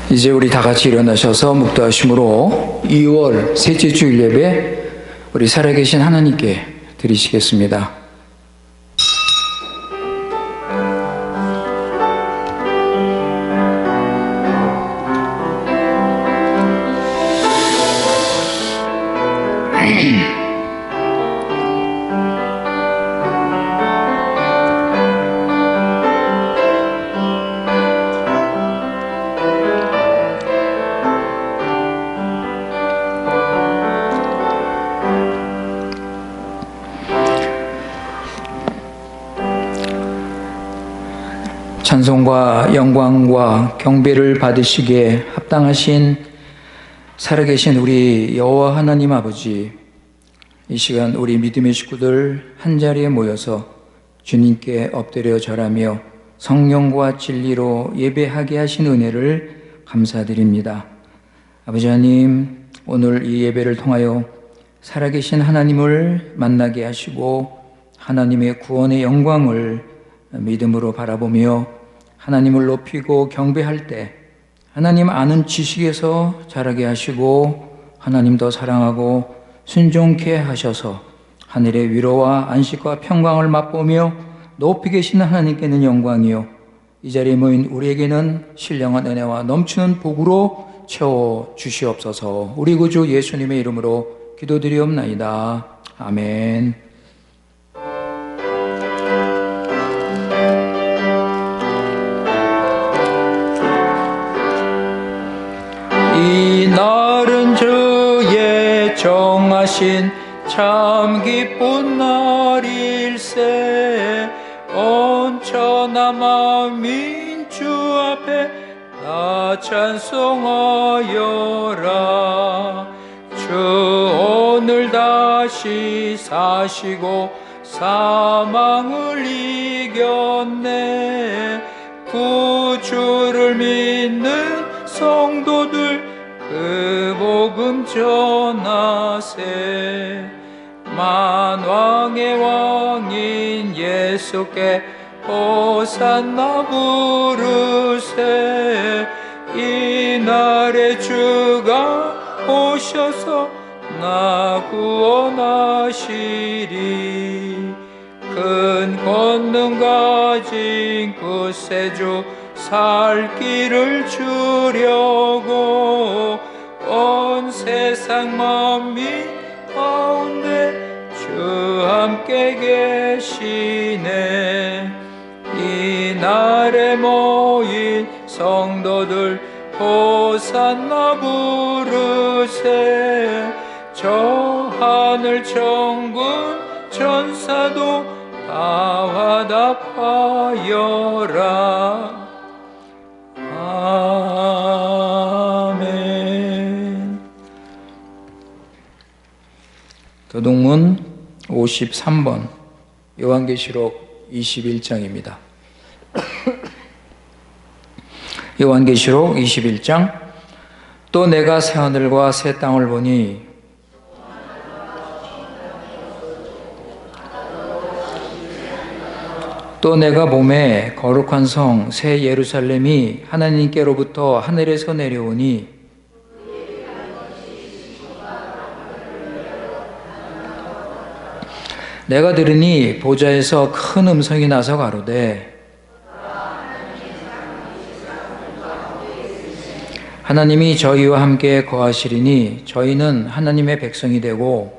이제 우리 다 같이 일어나셔서 묵도하심으로 2월 셋째 주일 예배 우리 살아계신 하나님께 드리시겠습니다. 찬송과 영광과 경배를 받으시기에 합당하신 살아계신 우리 여호와 하나님 아버지, 이 시간 우리 믿음의 식구들 한자리에 모여서 주님께 엎드려 절하며 성령과 진리로 예배하게 하신 은혜를 감사드립니다. 아버지 하나님, 오늘 이 예배를 통하여 살아계신 하나님을 만나게 하시고 하나님의 구원의 영광을 믿음으로 바라보며 하나님을 높이고 경배할 때 하나님 아는 지식에서 자라게 하시고 하나님 더 사랑하고 순종케 하셔서 하늘의 위로와 안식과 평강을 맛보며 높이 계시는 하나님께는 영광이요 이 자리에 모인 우리에게는 신령한 은혜와 넘치는 복으로 채워 주시옵소서. 우리 구주 예수님의 이름으로 기도드리옵나이다. 아멘. 이 날은 주의 정하신 참 기쁜 날일세. 온 천하 만민 주 앞에 나 찬송하여라. 주 오늘 다시 사시고 사망을 이겼네. 구주를 믿는 성도들 그 복음 전하세. 만왕의 왕인 예수께 호산나 부르세. 이날에 주가 오셔서 나 구원하시리. 큰 권능 가진 그 세주 살 길을 주려고 온 세상 만민 가운데 주 함께 계시네. 이날에 모인 성도들 호산나 부르세. 저 하늘 천군 천사도 다 화답하여라. 아멘. 도둑문 53번 요한계시록 21장입니다. 요한계시록 21장. 또 내가 새하늘과 새 땅을 보니 또 내가 봄에 거룩한 성 새 예루살렘이 하나님께로부터 하늘에서 내려오니 내가 들으니 보좌에서 큰 음성이 나서 가로되 하나님이 저희와 함께 거하시리니 저희는 하나님의 백성이 되고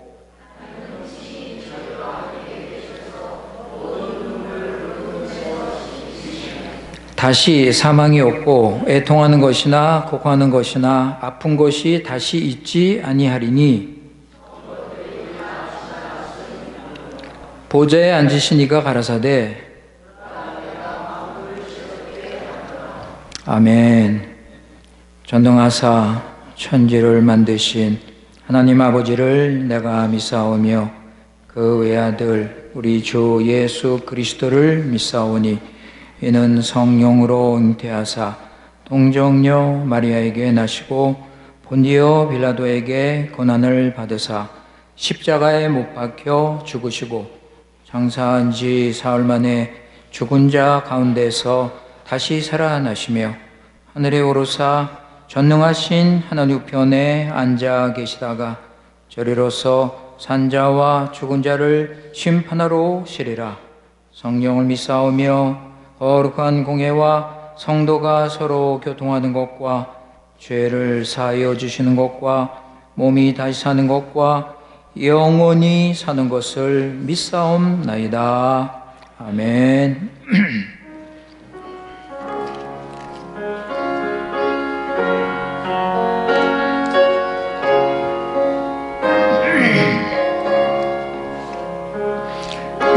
다시 사망이 없고 애통하는 것이나 곡하는 것이나 아픈 것이 다시 있지 아니하리니 보좌에 앉으신 이가 가라사대 아멘. 전능하사 천지를 만드신 하나님 아버지를 내가 믿사오며 그 외아들 우리 주 예수 그리스도를 믿사오니 이는 성령으로 잉태하사 동정녀 마리아에게 나시고 본디오 빌라도에게 고난을 받으사 십자가에 못 박혀 죽으시고 장사한 지 사흘 만에 죽은 자 가운데서 다시 살아나시며 하늘에 오르사 전능하신 하나님 우편에 앉아 계시다가 저리로서 산자와 죽은 자를 심판하러 오시리라. 성령을 믿사오며 거룩한 공회와 성도가 서로 교통하는 것과 죄를 사하여 주시는 것과 몸이 다시 사는 것과 영원히 사는 것을 믿사옵나이다. 아멘.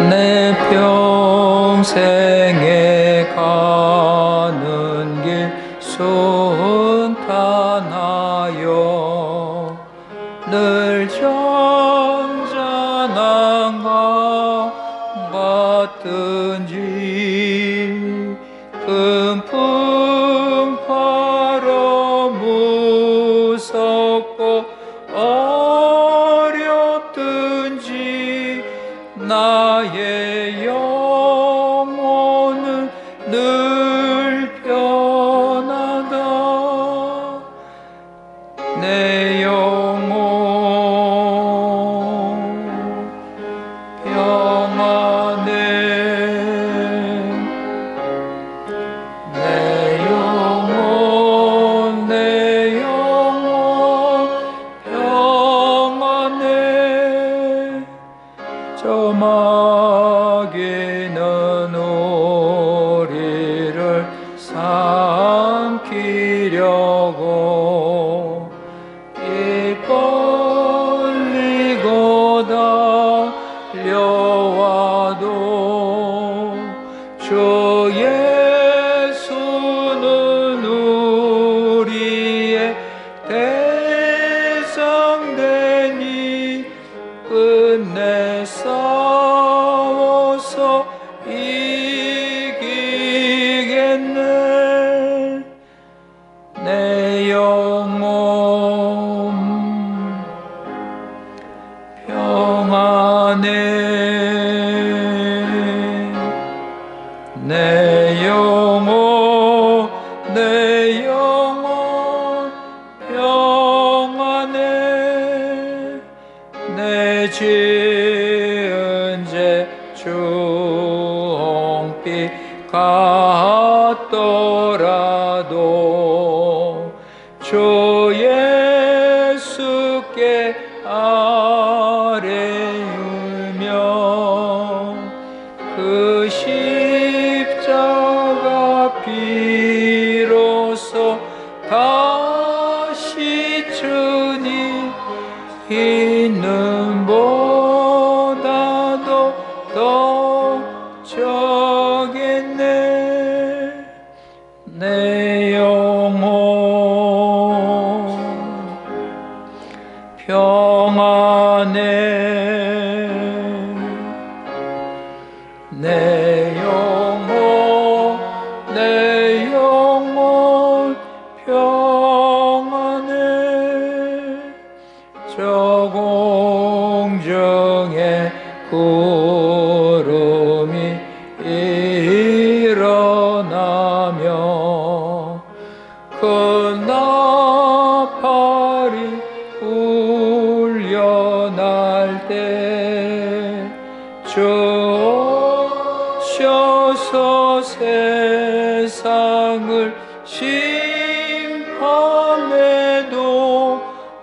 내 평생에 가는 길 순탄하여 늘 잔잔한 강 같은지 큰 풍파로 무섭고 어렵든지 나의 영혼은 늘 편하다. 내 영혼 평안해. 내 영혼 평안해. 저마귀는 우리를 삼키려고 입 벌리고 달려와도 주 예수는 우리의 대상 되니 끝내 싸워서 이기겠네. 내 영혼 평안해. 내 영혼 평안해. 내 지은 죄 주홍빛 같더라도 주 예수께 아뢰으며 그 십자가 비로소 다시 주니 있는 보다도 더 적겠네. 내 영혼 평안해. 내 영혼 평안해. 저 공중에 구름이 일어나며 큰 나팔이 울려날 때 주셔서 세상을 심판해도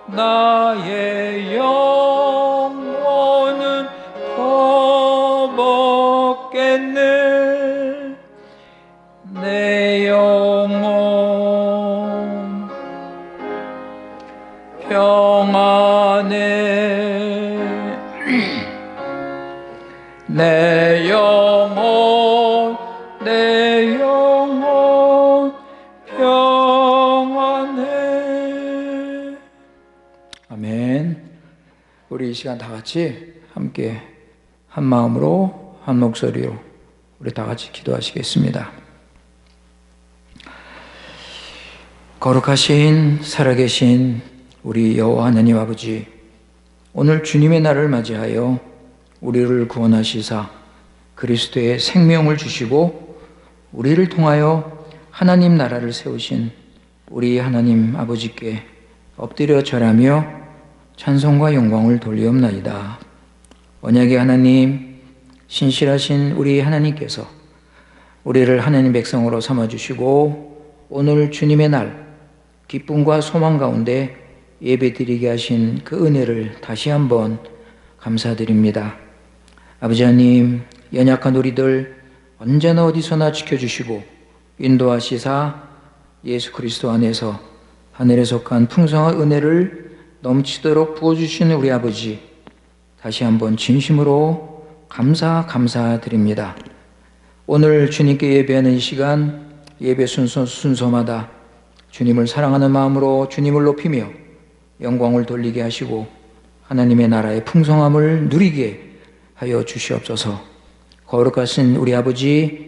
나의 영혼은 버벅겠네. 내 영혼 평안해. 내 영혼 평안해. 아멘. 우리 이 시간 다 같이 함께 한 마음으로 한 목소리로 우리 다 같이 기도하시겠습니다. 거룩하신 살아계신 우리 여호와 하나님 아버지, 오늘 주님의 날을 맞이하여 우리를 구원하시사 그리스도의 생명을 주시고 우리를 통하여 하나님 나라를 세우신 우리 하나님 아버지께 엎드려 절하며 찬송과 영광을 돌리옵나이다. 언약의 하나님, 신실하신 우리 하나님께서 우리를 하나님 백성으로 삼아주시고 오늘 주님의 날 기쁨과 소망 가운데 예배드리게 하신 그 은혜를 다시 한번 감사드립니다. 아버지 하나님, 연약한 우리들 언제나 어디서나 지켜주시고 인도하시사 예수 그리스도 안에서 하늘에 속한 풍성한 은혜를 넘치도록 부어주시는 우리 아버지, 다시 한번 진심으로 감사드립니다. 오늘 주님께 예배하는 이 시간, 예배 순서마다 주님을 사랑하는 마음으로 주님을 높이며 영광을 돌리게 하시고 하나님의 나라의 풍성함을 누리게 하여 주시옵소서. 거룩하신 우리 아버지,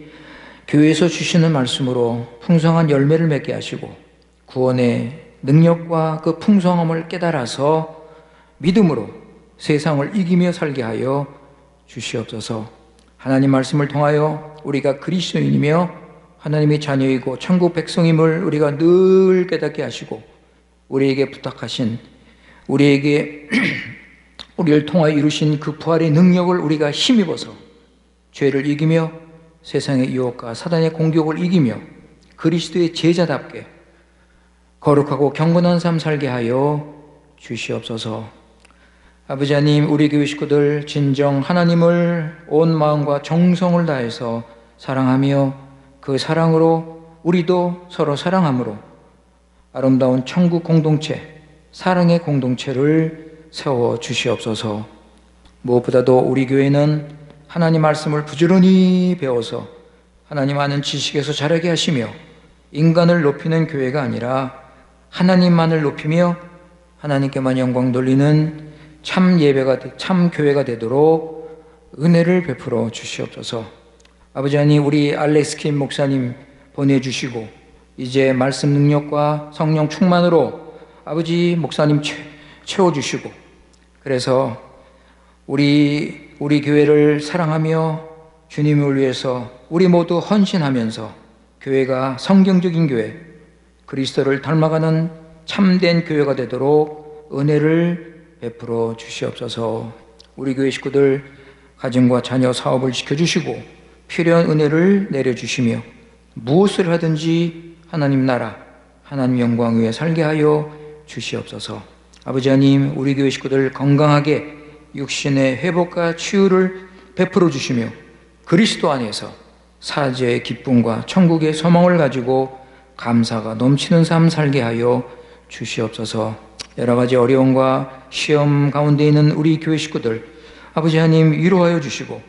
교회에서 주시는 말씀으로 풍성한 열매를 맺게 하시고 구원의 능력과 그 풍성함을 깨달아서 믿음으로 세상을 이기며 살게 하여 주시옵소서. 하나님 말씀을 통하여 우리가 그리스도인이며 하나님의 자녀이고 천국 백성임을 우리가 늘 깨닫게 하시고 우리에게 부탁하신, 우리에게 우리를 통하여 이루신 그 부활의 능력을 우리가 힘입어서 죄를 이기며 세상의 유혹과 사단의 공격을 이기며 그리스도의 제자답게 거룩하고 경건한 삶 살게 하여 주시옵소서. 아버지 하나님, 우리 교회 식구들 진정 하나님을 온 마음과 정성을 다해서 사랑하며 그 사랑으로 우리도 서로 사랑함으로 아름다운 천국 공동체, 사랑의 공동체를 세워 주시옵소서. 무엇보다도 우리 교회는 하나님 말씀을 부지런히 배워서 하나님 아는 지식에서 자라게 하시며 인간을 높이는 교회가 아니라 하나님만을 높이며 하나님께만 영광 돌리는 참 예배가, 참 교회가 되도록 은혜를 베풀어 주시옵소서. 아버지 하나님, 우리 알렉스 킴 목사님 보내주시고 이제 말씀 능력과 성령 충만으로 아버지 목사님 채워주시고, 그래서 우리 교회를 사랑하며 주님을 위해서 우리 모두 헌신하면서 교회가 성경적인 교회, 그리스도를 닮아가는 참된 교회가 되도록 은혜를 베풀어 주시옵소서. 우리 교회 식구들 가정과 자녀 사업을 지켜주시고 필요한 은혜를 내려주시며 무엇을 하든지 하나님 나라, 하나님 영광 위에 살게 하여 주시옵소서. 아버지 하나님, 우리 교회 식구들 건강하게 육신의 회복과 치유를 베풀어 주시며 그리스도 안에서 사죄의 기쁨과 천국의 소망을 가지고 감사가 넘치는 삶 살게 하여 주시옵소서. 여러 가지 어려움과 시험 가운데 있는 우리 교회 식구들 아버지 하나님 위로하여 주시고,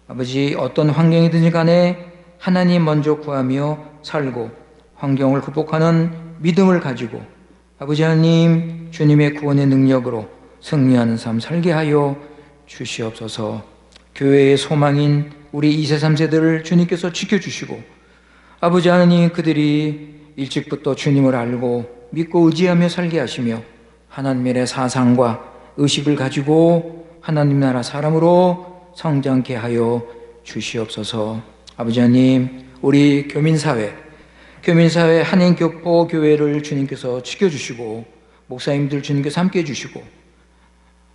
아버지 어떤 환경이든지 간에 하나님 먼저 구하며 살고 환경을 극복하는 믿음을 가지고 아버지 하나님 주님의 구원의 능력으로 승리하는 삶 살게 하여 주시옵소서. 교회의 소망인 우리 2세 3세들을 주님께서 지켜주시고 아버지 하나님 그들이 일찍부터 주님을 알고 믿고 의지하며 살게 하시며 하나님의 사상과 의식을 가지고 하나님 나라 사람으로 성장케 하여 주시옵소서. 아버지 하나님, 우리 교민사회 한인교포 교회를 주님께서 지켜주시고 목사님들 주님께서 함께해 주시고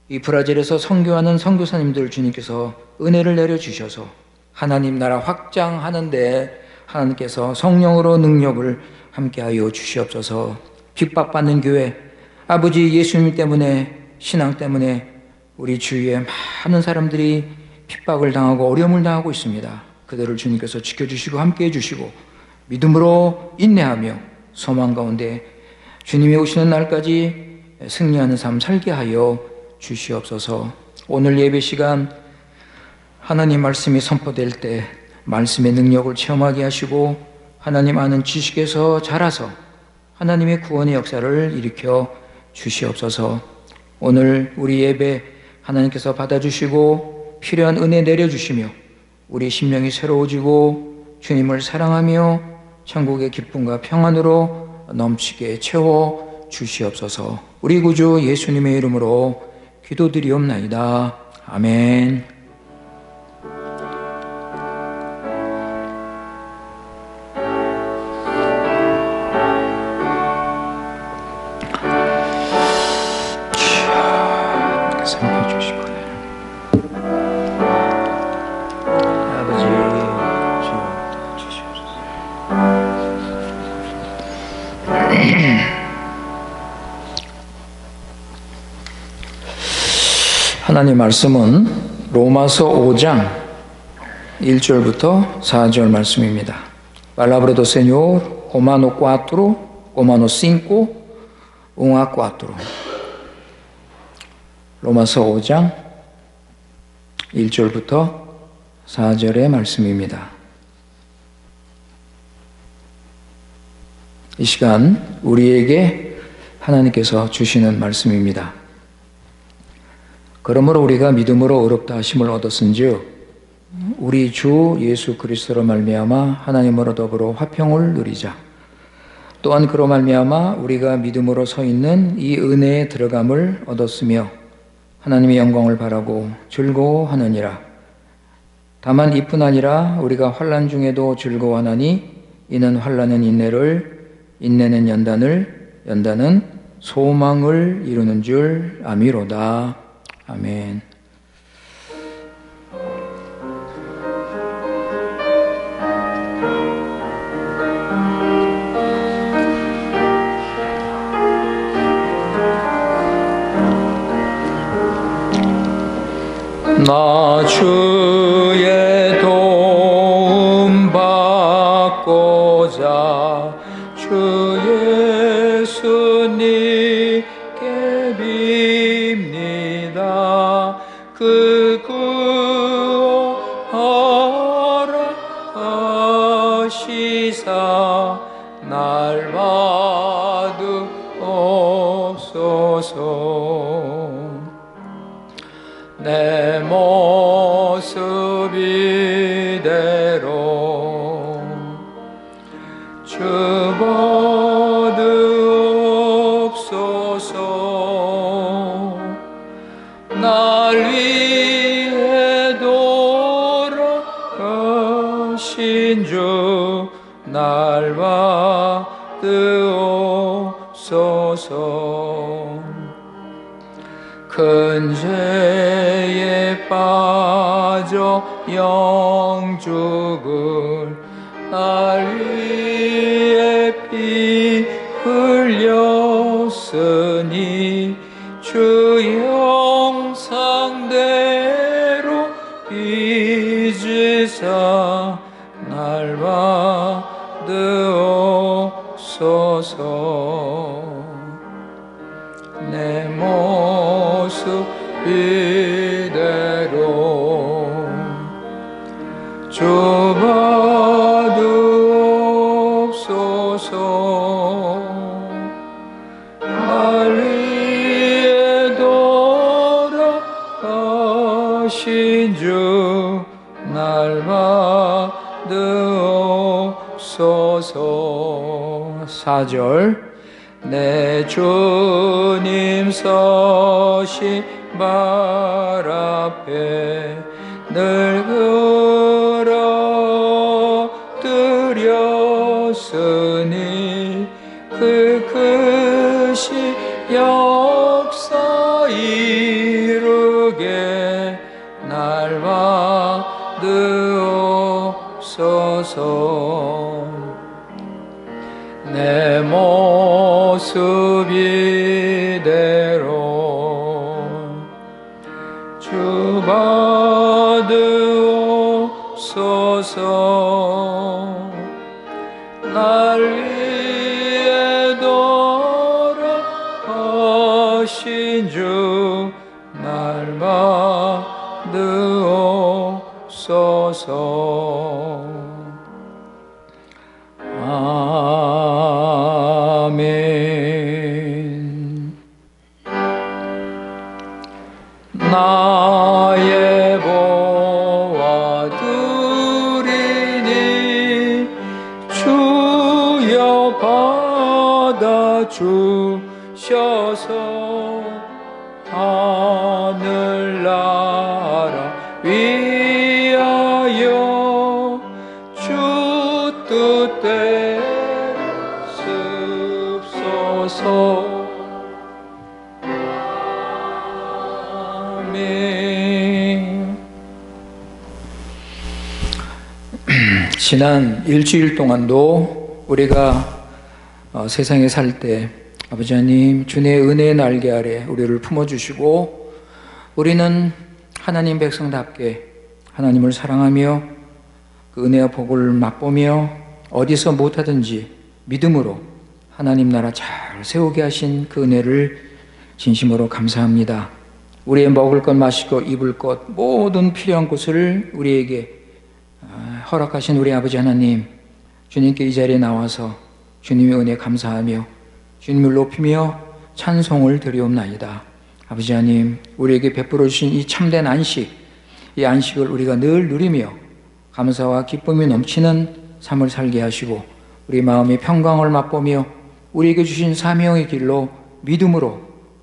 이 브라질에서 선교하는 선교사님들 주님께서 은혜를 내려주셔서 하나님 나라 확장하는데 하나님께서 성령으로 능력을 함께하여 주시옵소서. 핍박받는 교회, 아버지 예수님 때문에, 신앙 때문에 우리 주위에 많은 사람들이 핍박을 당하고 어려움을 당하고 있습니다. 그들을 주님께서 지켜주시고 함께해 주시고 믿음으로 인내하며 소망 가운데 주님이 오시는 날까지 승리하는 삶 살게 하여 주시옵소서. 오늘 예배 시간 하나님 말씀이 선포될 때 말씀의 능력을 체험하게 하시고 하나님 아는 지식에서 자라서 하나님의 구원의 역사를 일으켜 주시옵소서. 오늘 우리 예배 하나님께서 받아주시고 필요한 은혜 내려주시며 우리 심령이 새로워지고 주님을 사랑하며 천국의 기쁨과 평안으로 넘치게 채워 주시옵소서. 우리 구주 예수님의 이름으로 기도드리옵나이다. 아멘. 하나님 말씀은 로마서 5장 1절부터 4절 말씀입니다. Palabra do Senhor, Romano 4, Romano 5, 1 a 4. 로마서 5장 1절부터 4절의 말씀입니다. 이 시간 우리에게 하나님께서 주시는 말씀입니다. 그러므로 우리가 믿음으로 의롭다 하심을 얻었은즉 우리 주 예수 그리스도로 말미암아 하나님으로 더불어 화평을 누리자. 또한 그로 말미암아 우리가 믿음으로 서 있는 이 은혜에 들어감을 얻었으며 하나님의 영광을 바라고 즐거워하느니라. 다만 이뿐 아니라 우리가 환난 중에도 즐거워하나니 이는 환난은 인내를, 인내는 연단을, 연단은 소망을 이루는 줄 아미로다. 아멘. 나 주의 도움 받고자 주 예수님께 빕니다. 그 구하라 하시사 날 받으옵소서. 내 모습 이대로 주 받으옵소서. 날 위해 돌아가신 주 날 받으옵소서. 큰 죄에 빠져 영죽을 날 위해 피 흘렸으니 주 형상대로 빚으사 날 받으옵소서. 내 모습 이대로 주 받으옵소서. 날 위해 돌아가신 주 날 받으옵소서. 4절 내 주님 서신 발 앞에 늘 끌어들였으니 그 크신 역사 이루게 날 받으옵소서. 내 모습 이대로 주 받으옵소서. 날 위해 돌아가신 주 날 받으옵소서. 아멘. 나의 보화 드리니 주여 받아주셔서 하늘나라 위하여 주 뜻대로 습소서. 아멘. 지난 일주일 동안도 우리가 세상에 살 때 아버지 하나님 주의 은혜의 날개 아래 우리를 품어주시고 우리는 하나님 백성답게 하나님을 사랑하며 그 은혜와 복을 맛보며 어디서 못하든지 믿음으로 하나님 나라 잘 세우게 하신 그 은혜를 진심으로 감사합니다. 우리의 먹을 것, 마실 것, 입을 것 모든 필요한 것을 우리에게 허락하신 우리 아버지 하나님, 주님께 이 자리에 나와서 주님의 은혜 감사하며 주님을 높이며 찬송을 드리옵나이다. 아버지 하나님, 우리에게 베풀어 주신 이 참된 안식, 이 안식을 우리가 늘 누리며 감사와 기쁨이 넘치는 삶을 살게 하시고 우리 마음의 평강을 맛보며 우리에게 주신 사명의 길로 믿음으로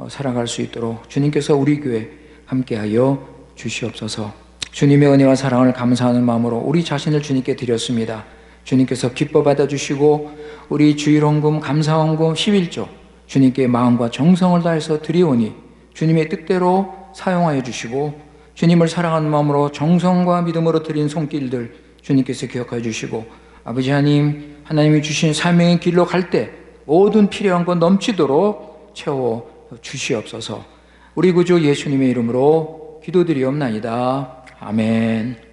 살아갈 수 있도록 주님께서 우리 교회 함께하여 주시옵소서. 주님의 은혜와 사랑을 감사하는 마음으로 우리 자신을 주님께 드렸습니다. 주님께서 기뻐 받아주시고 우리 주일헌금, 감사헌금, 11조 주님께 마음과 정성을 다해서 드리오니 주님의 뜻대로 사용하여 주시고 주님을 사랑하는 마음으로 정성과 믿음으로 드린 손길들 주님께서 기억하여 주시고 아버지 하나님, 하나님이 주신 사명의 길로 갈 때 모든 필요한 것 넘치도록 채워 주시옵소서. 우리 구주 예수님의 이름으로 기도드리옵나이다. 아멘.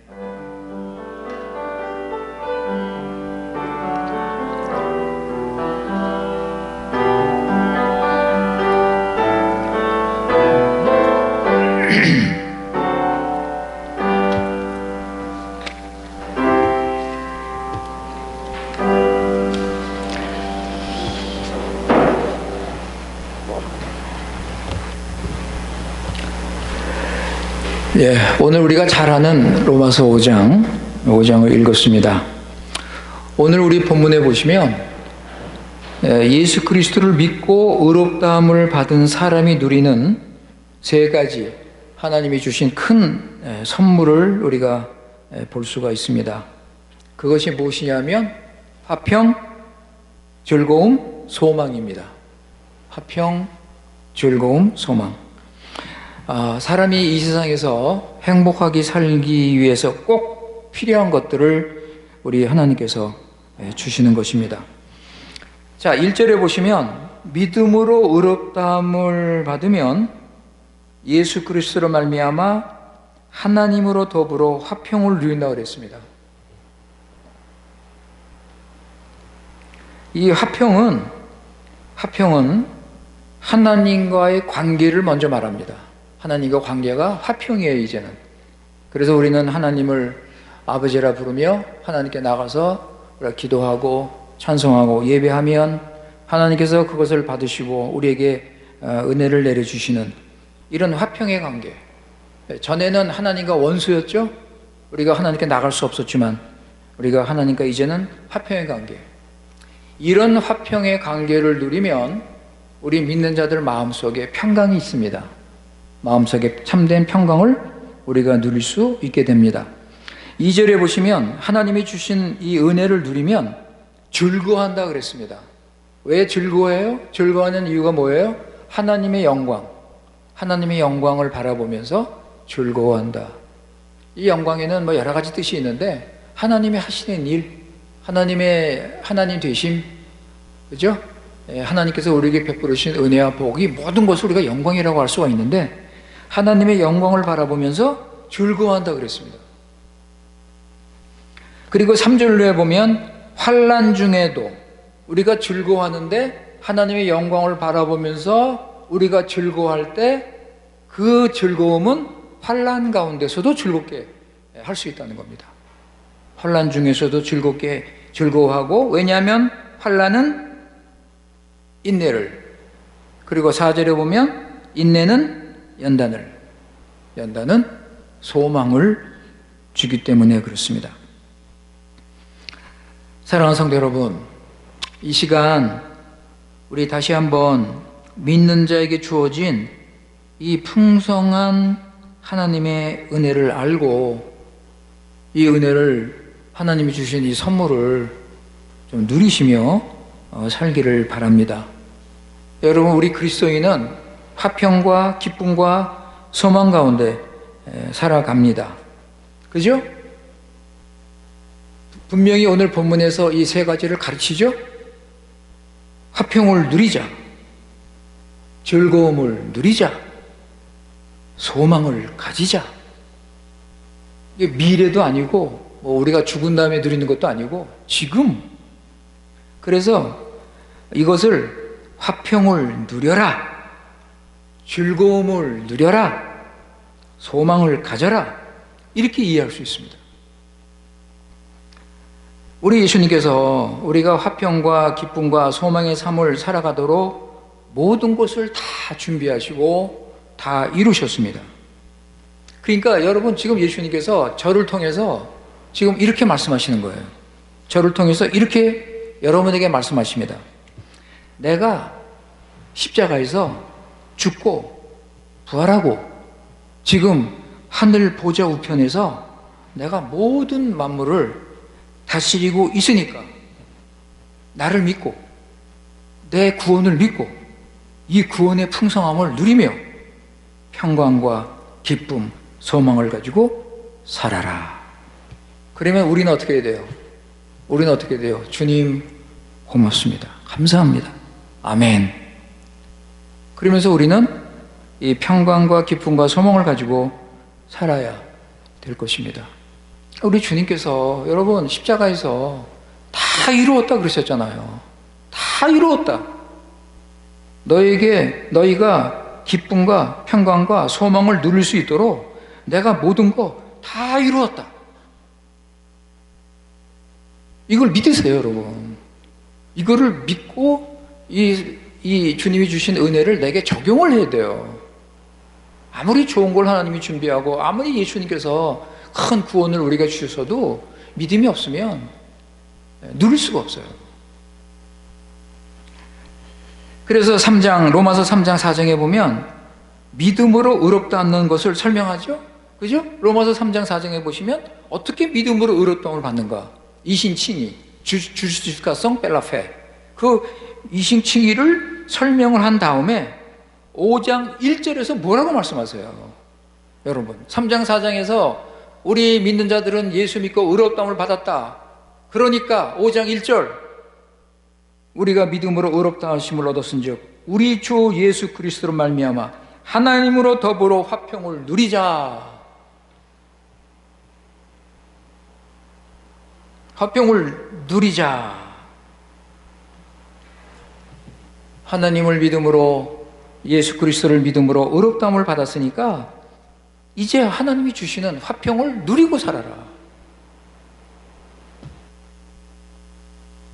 오늘 우리가 잘 아는 로마서 5장을 읽었습니다. 오늘 우리 본문에 보시면 예수 그리스도를 믿고 의롭다함을 받은 사람이 누리는 세 가지 하나님이 주신 큰 선물을 우리가 볼 수가 있습니다. 그것이 무엇이냐면 화평, 즐거움, 소망입니다. 화평, 즐거움, 소망. 사람이 이 세상에서 행복하게 살기 위해서 꼭 필요한 것들을 우리 하나님께서 주시는 것입니다. 자, 1절에 보시면 믿음으로 의롭다함을 받으면 예수 그리스도로 말미암아 하나님으로 더불어 화평을 누린다고 그랬습니다. 이 화평은 하나님과의 관계를 먼저 말합니다. 하나님과 관계가 화평이에요, 이제는. 그래서 우리는 하나님을 아버지라 부르며 하나님께 나가서 우리가 기도하고 찬송하고 예배하면 하나님께서 그것을 받으시고 우리에게 은혜를 내려주시는 이런 화평의 관계. 전에는 하나님과 원수였죠. 우리가 하나님께 나갈 수 없었지만 우리가 하나님과 이제는 화평의 관계. 이런 화평의 관계를 누리면 우리 믿는 자들 마음속에 평강이 있습니다. 마음속에 참된 평강을 우리가 누릴 수 있게 됩니다. 2절에 보시면 하나님이 주신 이 은혜를 누리면 즐거워한다 그랬습니다. 왜 즐거워해요? 즐거워하는 이유가 뭐예요? 하나님의 영광을 바라보면서 즐거워한다. 이 영광에는 여러 가지 뜻이 있는데 하나님이 하시는 일, 하나님 되심, 그죠? 하나님께서 우리에게 베풀으신 은혜와 복이 모든 것을 우리가 영광이라고 할 수가 있는데 하나님의 영광을 바라보면서 즐거워한다 그랬습니다. 그리고 3절에 보면 환난 중에도 우리가 즐거워하는데 하나님의 영광을 바라보면서 우리가 즐거워할 때 그 즐거움은 환난 가운데서도 즐겁게 할 수 있다는 겁니다. 환난 중에서도 즐겁게 즐거워하고, 왜냐하면 환난은 인내를, 그리고 4절에 보면 인내는 연단은 소망을 주기 때문에 그렇습니다. 사랑하는 성도 여러분, 이 시간 우리 다시 한번 믿는 자에게 주어진 이 풍성한 하나님의 은혜를 알고 이 은혜를 하나님이 주신 이 선물을 좀 누리시며 살기를 바랍니다. 여러분, 우리 그리스도인은 화평과 기쁨과 소망 가운데 살아갑니다. 그죠? 분명히 오늘 본문에서 이 세 가지를 가르치죠? 화평을 누리자, 즐거움을 누리자, 소망을 가지자. 이게 미래도 아니고 뭐 우리가 죽은 다음에 누리는 것도 아니고 지금. 그래서 이것을 화평을 누려라, 즐거움을 누려라, 소망을 가져라, 이렇게 이해할 수 있습니다. 우리 예수님께서 우리가 화평과 기쁨과 소망의 삶을 살아가도록 모든 것을 다 준비하시고 다 이루셨습니다. 그러니까 여러분, 지금 예수님께서 저를 통해서 지금 이렇게 말씀하시는 거예요. 저를 통해서 이렇게 여러분에게 말씀하십니다. 내가 십자가에서 죽고 부활하고 지금 하늘 보좌 우편에서 내가 모든 만물을 다스리고 있으니까 나를 믿고 내 구원을 믿고 이 구원의 풍성함을 누리며 평강과 기쁨, 소망을 가지고 살아라. 그러면 우리는 어떻게 해야 돼요? 우리는 어떻게 돼요? 주님 고맙습니다. 감사합니다. 아멘. 그러면서 우리는 이 평강과 기쁨과 소망을 가지고 살아야 될 것입니다. 우리 주님께서 여러분 십자가에서 다 이루었다 그러셨잖아요. 다 이루었다. 너희가 기쁨과 평강과 소망을 누릴 수 있도록 내가 모든 거 다 이루었다. 이걸 믿으세요, 여러분. 이거를 믿고 이 주님이 주신 은혜를 내게 적용을 해야 돼요. 아무리 좋은 걸 하나님이 준비하고 아무리 예수님께서 큰 구원을 우리가 주셔도 믿음이 없으면 누릴 수가 없어요. 그래서 로마서 3장 4장에 보면 믿음으로 의롭다는 것을 설명하죠. 그죠? 로마서 3장 4장에 보시면 어떻게 믿음으로 의롭다움을 받는가? 이신칭의, 주스티피카성 펠라페, 그 이신칭의를 설명을 한 다음에 5장 1절에서 뭐라고 말씀하세요? 여러분, 3장 4장에서 우리 믿는 자들은 예수 믿고 의롭다움을 받았다. 그러니까 5장 1절, 우리가 믿음으로 의롭다 하심을 얻었은즉 우리 주 예수 그리스도로 말미암아 하나님으로 더불어 화평을 누리자. 화평을 누리자. 하나님을 믿음으로, 예수 그리스도를 믿음으로 의롭다함을 받았으니까 이제 하나님이 주시는 화평을 누리고 살아라.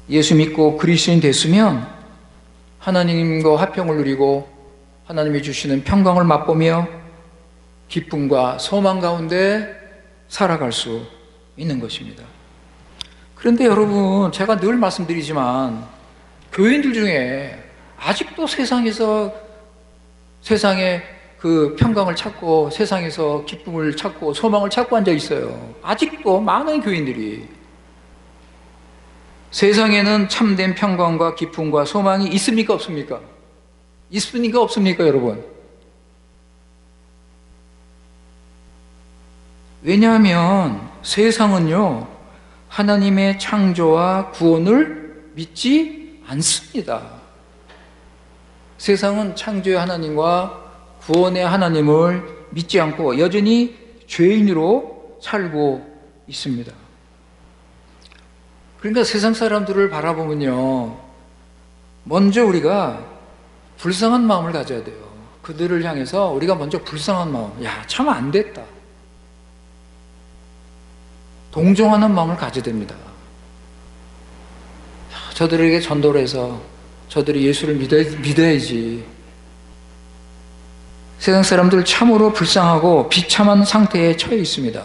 예수 믿고 그리스도인 됐으면 하나님과 화평을 누리고 하나님이 주시는 평강을 맛보며 기쁨과 소망 가운데 살아갈 수 있는 것입니다. 그런데 여러분, 제가 늘 말씀드리지만 교인들 중에 아직도 세상에 그 평강을 찾고 세상에서 기쁨을 찾고 소망을 찾고 앉아 있어요. 아직도 많은 교인들이. 세상에는 참된 평강과 기쁨과 소망이 있습니까, 없습니까? 있습니까, 없습니까, 여러분? 왜냐하면 세상은요, 하나님의 창조와 구원을 믿지 않습니다. 세상은 창조의 하나님과 구원의 하나님을 믿지 않고 여전히 죄인으로 살고 있습니다. 그러니까 세상 사람들을 바라보면요, 먼저 우리가 불쌍한 마음을 가져야 돼요. 그들을 향해서 우리가 먼저 불쌍한 마음, 야, 참 안 됐다, 동정하는 마음을 가져야 됩니다. 저들에게 전도를 해서 저들이 예수를 믿어야지. 세상 사람들 참으로 불쌍하고 비참한 상태에 처해 있습니다.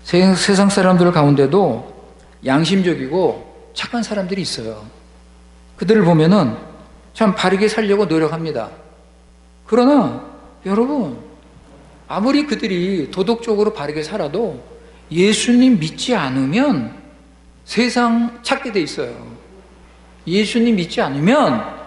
세상 사람들 가운데도 양심적이고 착한 사람들이 있어요. 그들을 보면은 참 바르게 살려고 노력합니다. 그러나 여러분, 아무리 그들이 도덕적으로 바르게 살아도 예수님 믿지 않으면 세상 찾게 돼 있어요. 예수님 믿지 않으면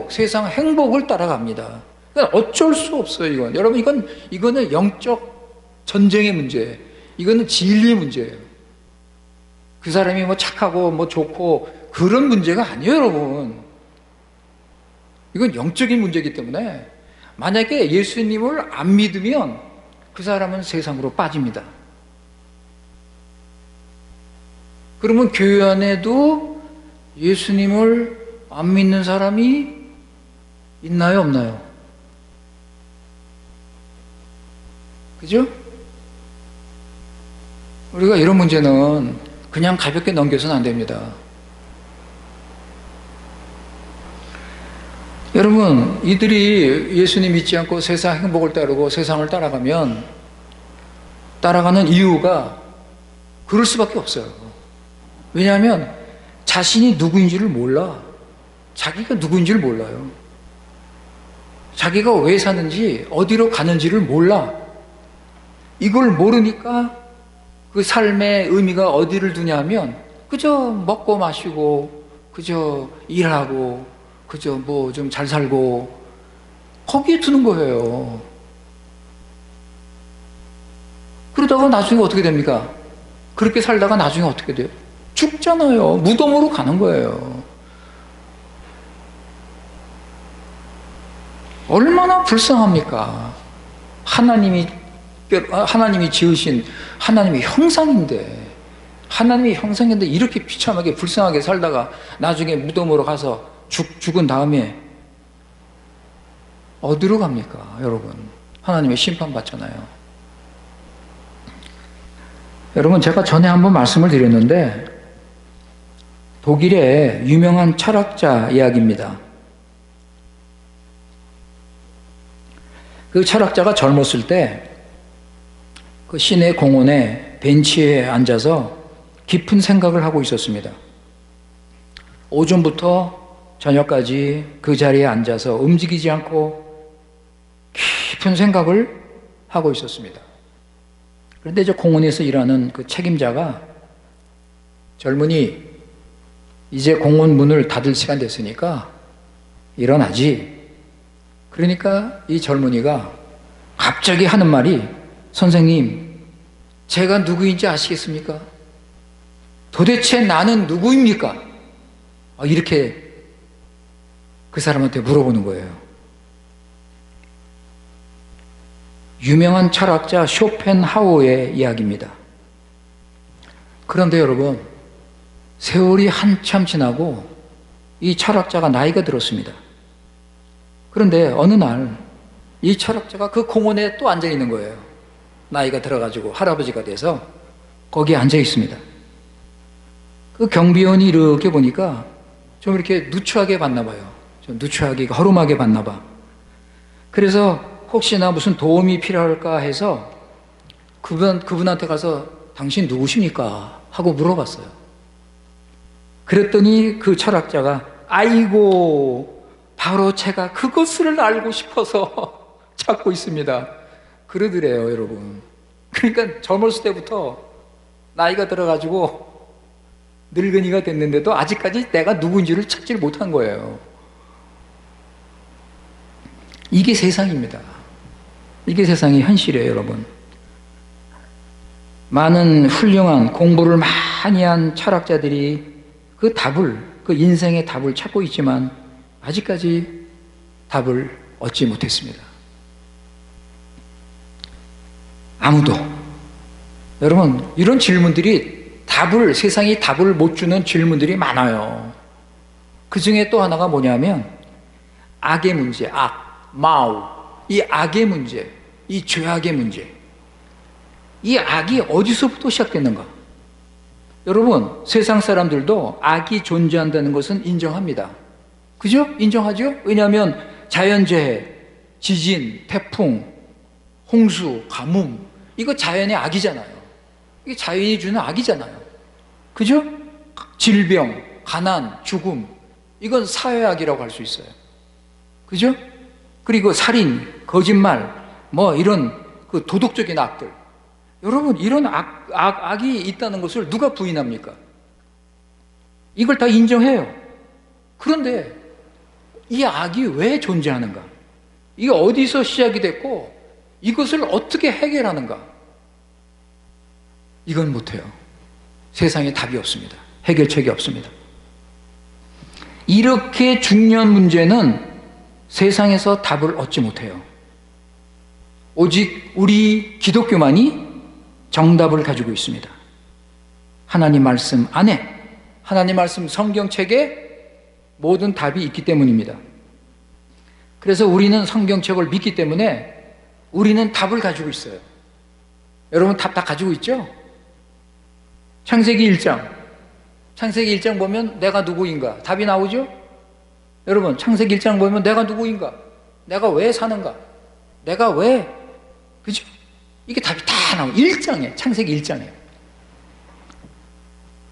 세상 행복을 따라갑니다. 그러니까 어쩔 수 없어요, 이건. 여러분, 이거는 영적 전쟁의 문제예요. 이거는 진리의 문제예요. 그 사람이 뭐 착하고 뭐 좋고 그런 문제가 아니에요, 여러분. 이건 영적인 문제이기 때문에 만약에 예수님을 안 믿으면 그 사람은 세상으로 빠집니다. 그러면 교회 안에도 예수님을 안 믿는 사람이 있나요, 없나요? 그죠? 우리가 이런 문제는 그냥 가볍게 넘겨서는 안 됩니다. 여러분, 이들이 예수님 믿지 않고 세상 행복을 따르고 세상을 따라가는 이유가 그럴 수밖에 없어요. 왜냐하면 자신이 누구인지를 몰라. 자기가 누구인지를 몰라요. 자기가 왜 사는지, 어디로 가는지를 몰라. 이걸 모르니까 그 삶의 의미가 어디를 두냐면 그저 먹고 마시고, 그저 일하고, 그저 뭐 좀 잘 살고, 거기에 두는 거예요. 그러다가 나중에 어떻게 됩니까? 그렇게 살다가 나중에 어떻게 돼요? 죽잖아요. 무덤으로 가는 거예요. 얼마나 불쌍합니까? 하나님이 지으신 하나님의 형상인데 이렇게 비참하게 불쌍하게 살다가 나중에 무덤으로 가서 죽은 다음에 어디로 갑니까? 여러분, 하나님의 심판받잖아요. 여러분, 제가 전에 한번 말씀을 드렸는데 독일의 유명한 철학자 이야기입니다. 그 철학자가 젊었을 때 그 시내 공원에 벤치에 앉아서 깊은 생각을 하고 있었습니다. 오전부터 저녁까지 그 자리에 앉아서 움직이지 않고 깊은 생각을 하고 있었습니다. 그런데 저 공원에서 일하는 그 책임자가 젊은이, 이제 공원 문을 닫을 시간 됐으니까 일어나지. 그러니까 이 젊은이가 갑자기 하는 말이, 선생님, 제가 누구인지 아시겠습니까? 도대체 나는 누구입니까? 이렇게 그 사람한테 물어보는 거예요. 유명한 철학자 쇼펜하우어의 이야기입니다. 그런데 여러분, 세월이 한참 지나고 이 철학자가 나이가 들었습니다. 그런데 어느 날 이 철학자가 그 공원에 또 앉아 있는 거예요. 나이가 들어가지고 할아버지가 돼서 거기에 앉아 있습니다. 그 경비원이 이렇게 보니까 좀 이렇게 누추하게 봤나 봐요. 좀 누추하게, 허름하게 봤나 봐. 그래서 혹시나 무슨 도움이 필요할까 해서 그분한테 가서 당신 누구십니까? 하고 물어봤어요. 그랬더니 그 철학자가, 아이고, 바로 제가 그것을 알고 싶어서 찾고 있습니다. 그러더래요, 여러분. 그러니까 젊었을 때부터 나이가 들어가지고 늙은이가 됐는데도 아직까지 내가 누군지를 찾지를 못한 거예요. 이게 세상입니다. 이게 세상의 현실이에요, 여러분. 많은 훌륭한 공부를 많이 한 철학자들이 그 인생의 답을 찾고 있지만 아직까지 답을 얻지 못했습니다. 아무도. 여러분, 이런 질문들이 세상이 답을 못 주는 질문들이 많아요. 그 중에 또 하나가 뭐냐면 악의 문제, 마우. 이 악의 문제, 이 죄악의 문제. 이 악이 어디서부터 시작됐는가? 여러분, 세상 사람들도 악이 존재한다는 것은 인정합니다. 그죠? 인정하죠? 왜냐하면 자연재해, 지진, 태풍, 홍수, 가뭄, 이거 자연의 악이잖아요. 이게 자연이 주는 악이잖아요. 그죠? 질병, 가난, 죽음, 이건 사회악이라고 할 수 있어요. 그죠? 그리고 살인, 거짓말, 이런 그 도덕적인 악들. 여러분, 이런 악이 있다는 것을 누가 부인합니까? 이걸 다 인정해요. 그런데 이 악이 왜 존재하는가? 이게 어디서 시작이 됐고 이것을 어떻게 해결하는가? 이건 못해요. 세상에 답이 없습니다. 해결책이 없습니다. 이렇게 중요한 문제는 세상에서 답을 얻지 못해요. 오직 우리 기독교만이 정답을 가지고 있습니다. 하나님 말씀 안에, 하나님 말씀 성경책에 모든 답이 있기 때문입니다. 그래서 우리는 성경책을 믿기 때문에 우리는 답을 가지고 있어요. 여러분 답 다 가지고 있죠? 창세기 1장 보면 내가 누구인가 답이 나오죠? 여러분 창세기 1장 보면 내가 누구인가, 내가 왜 사는가, 내가 왜, 그죠? 이게 답이 다 나와요. 창세기 1장에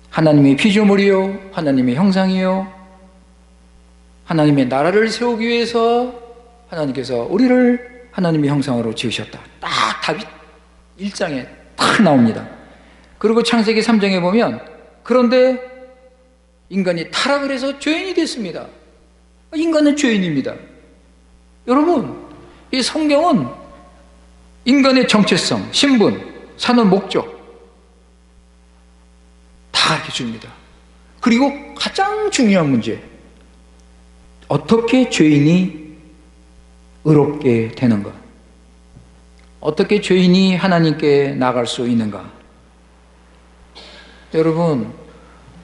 하나님의 피조물이요, 하나님의 형상이요, 하나님의 나라를 세우기 위해서 하나님께서 우리를 하나님의 형상으로 지으셨다. 딱 답이 1장에 딱 나옵니다. 그리고 창세기 3장에 보면 그런데 인간이 타락을 해서 죄인이 됐습니다. 인간은 죄인입니다. 여러분, 이 성경은 인간의 정체성, 신분, 사는 목적 다 가르쳐 줍니다. 그리고 가장 중요한 문제, 어떻게 죄인이 의롭게 되는가? 어떻게 죄인이 하나님께 나갈 수 있는가? 여러분,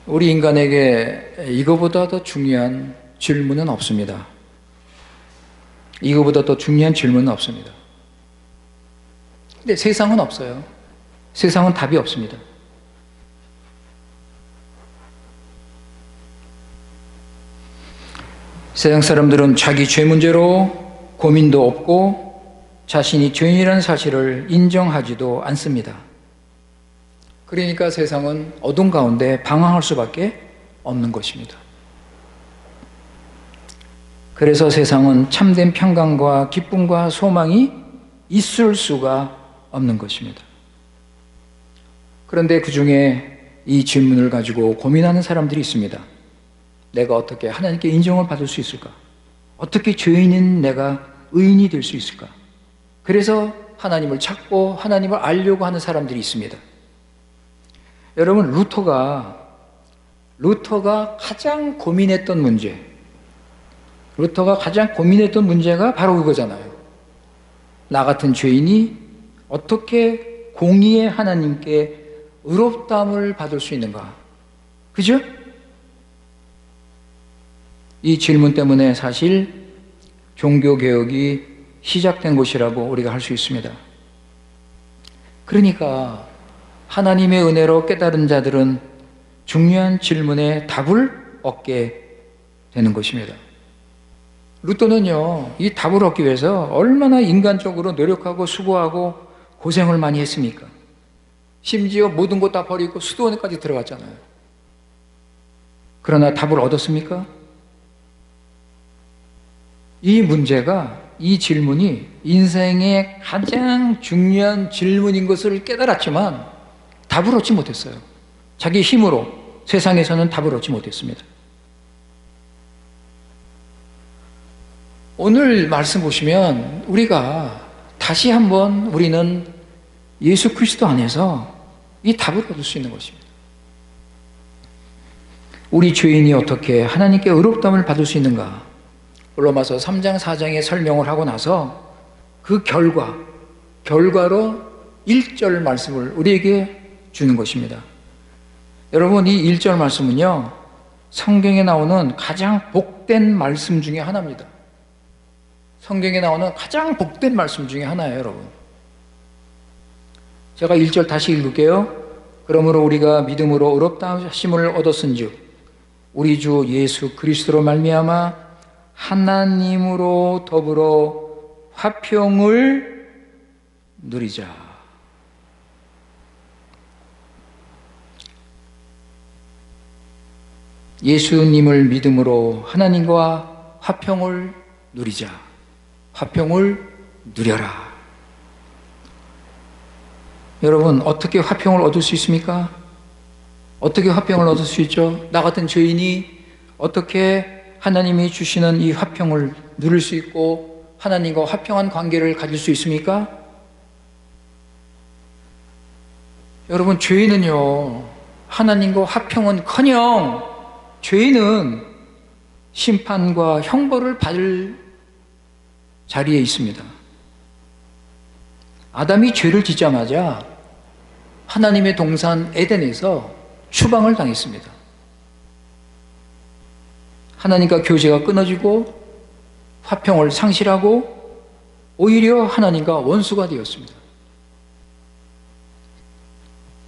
우리 인간에게 이거보다 더 중요한 질문은 없습니다. 이거보다 더 중요한 질문은 없습니다. 근데 세상은 없어요. 세상은 답이 없습니다. 세상 사람들은 자기 죄 문제로 고민도 없고 자신이 죄인이라는 사실을 인정하지도 않습니다. 그러니까 세상은 어둠 가운데 방황할 수밖에 없는 것입니다. 그래서 세상은 참된 평강과 기쁨과 소망이 있을 수가 없는 것입니다. 그런데 그 중에 이 질문을 가지고 고민하는 사람들이 있습니다. 내가 어떻게 하나님께 인정을 받을 수 있을까? 어떻게 죄인인 내가 의인이 될 수 있을까? 그래서 하나님을 찾고 하나님을 알려고 하는 사람들이 있습니다. 여러분, 루터가 가장 고민했던 문제가 바로 그거잖아요. 나 같은 죄인이 어떻게 공의의 하나님께 의롭다함을 받을 수 있는가? 그죠? 이 질문 때문에 사실 종교개혁이 시작된 것이라고 우리가 할 수 있습니다. 그러니까 하나님의 은혜로 깨달은 자들은 중요한 질문에 답을 얻게 되는 것입니다. 루터는요, 이 답을 얻기 위해서 얼마나 인간적으로 노력하고 수고하고 고생을 많이 했습니까? 심지어 모든 것 다 버리고 수도원까지 들어갔잖아요. 그러나 답을 얻었습니까? 이 질문이 인생의 가장 중요한 질문인 것을 깨달았지만 답을 얻지 못했어요. 자기 힘으로 세상에서는 답을 얻지 못했습니다. 오늘 말씀 보시면 우리가 다시 한번 우리는 예수 그리스도 안에서 이 답을 얻을 수 있는 것입니다. 우리 죄인이 어떻게 하나님께 의롭다함을 받을 수 있는가? 로마서 3장 4장의 설명을 하고 나서 그 결과로 1절 말씀을 우리에게 주는 것입니다. 여러분, 이 1절 말씀은요, 성경에 나오는 가장 복된 말씀 중에 하나입니다. 성경에 나오는 가장 복된 말씀 중에 하나예요, 여러분. 제가 1절 다시 읽을게요. 그러므로 우리가 믿음으로 의롭다 하심을 얻었은즉 우리 주 예수 그리스도로 말미암아 하나님으로 더불어 화평을 누리자. 예수님을 믿음으로 하나님과 화평을 누리자. 화평을 누려라. 여러분, 어떻게 화평을 얻을 수 있습니까? 어떻게 화평을 얻을 수 있죠? 나 같은 죄인이 어떻게 하나님이 주시는 이 화평을 누릴 수 있고 하나님과 화평한 관계를 가질 수 있습니까? 여러분, 죄인은요, 하나님과 화평은커녕 죄인은 심판과 형벌을 받을 자리에 있습니다. 아담이 죄를 짓자마자 하나님의 동산 에덴에서 추방을 당했습니다. 하나님과 교제가 끊어지고 화평을 상실하고 오히려 하나님과 원수가 되었습니다.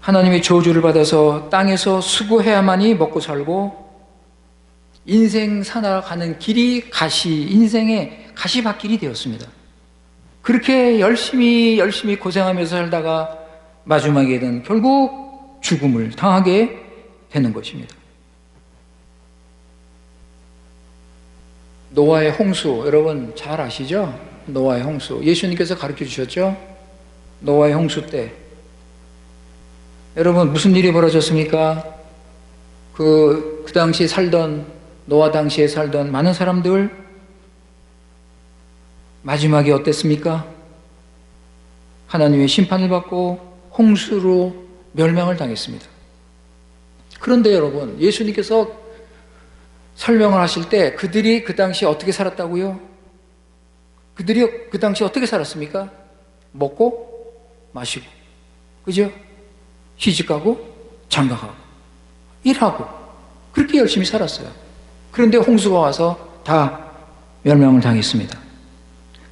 하나님의 저주를 받아서 땅에서 수고해야만이 먹고 살고 인생 살아가는 길이 인생의 가시밭길이 되었습니다. 그렇게 열심히 고생하면서 살다가 마지막에는 결국 죽음을 당하게 되는 것입니다. 노아의 홍수, 여러분 잘 아시죠? 노아의 홍수. 예수님께서 가르쳐 주셨죠? 노아의 홍수 때. 여러분 무슨 일이 벌어졌습니까? 그 당시에 노아 당시에 살던 많은 사람들 마지막에 어땠습니까? 하나님의 심판을 받고 홍수로 멸망을 당했습니다. 그런데 여러분, 예수님께서 설명을 하실 때 그들이 그 당시에 어떻게 살았다고요? 그들이 그 당시에 어떻게 살았습니까? 먹고 마시고, 그죠? 시집가고 장가가고 일하고 그렇게 열심히 살았어요. 그런데 홍수가 와서 다 멸망을 당했습니다.